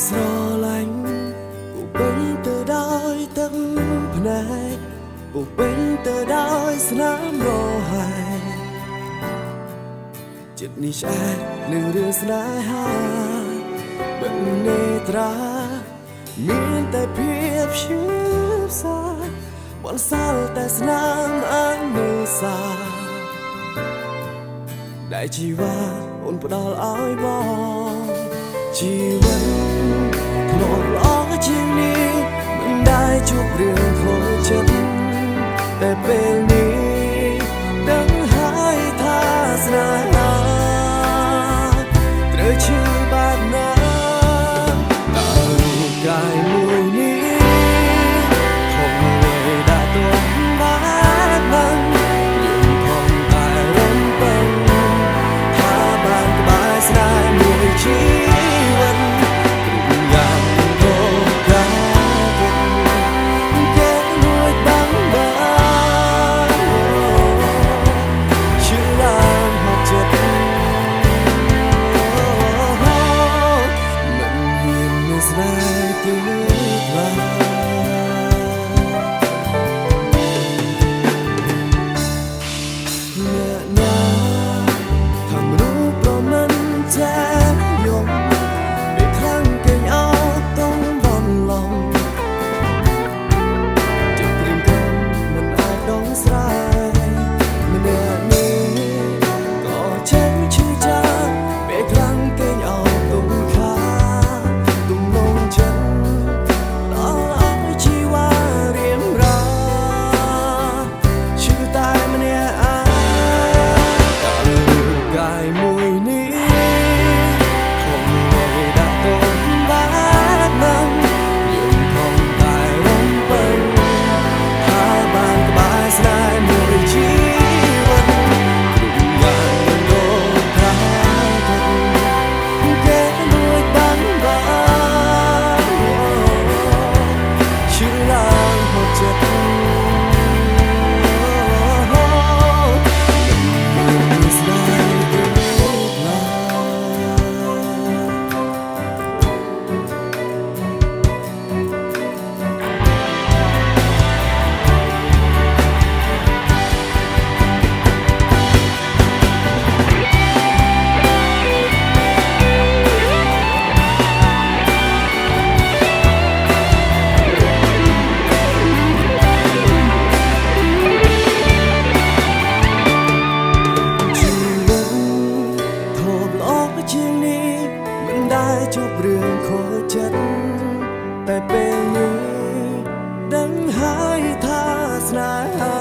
ស្រឡាញ់ពុះពេញទៅដោយទឹកភ្នែកពុះពេញទៅដោយស្នាមរហែចិត្តនេះឆ្អែតនឹងរឿងស្នេហាបិទនេត្រាមានតែភាពឈឺផ្សាបន្សល់តែស្នាមអនុសាដែលជីវ៉ាអូនផ្ដល់ឲ្យបងជីវិតធ្លាប់ល្អជាងនេះមិនដែលជួបរឿងខូចចិត្តតែពេលនេះដឹងហើយថាស្នេហាត្រូវឈឺបែបណាតើរូបកាយមួយនេះคงไม่ได้ตัวបែបนั้นយើងคงតែរំពឹងថាបានក្បែរស្នេហ៍មួយជីវិតយ៉ាងទៅកាគេមួយបាំងបានឈឺឡើងហត់ចិត្តមិនហ៊ានមានស្នេហ៍ទៅខ្លាំងអ្នកណាทำรู้เพราะมันแท้ยงไม่ครั้งเก่งเอาต้องบอลลงจะเตรียมกันมันอาจต้องสายมันแน่นี้ก็เช็คชื่อจางไม่ครั้งเก่งเอาตุ้มขาตุ้มลงฉันต้องเอาชีวาเรียมราชื่อตายมันแน่กายมวยนี้คงไม่ได้ตรงบ้านนั้นยังคงตายร่มเปิงหาบ้านกบายสลายมวยชีวิตทุกอย่างโดนทางแก่ด้วยบังบานชื่อลางหดเจ็บจบเรื่องโคจรแต่เป็นนี้ดังหายท่าสนา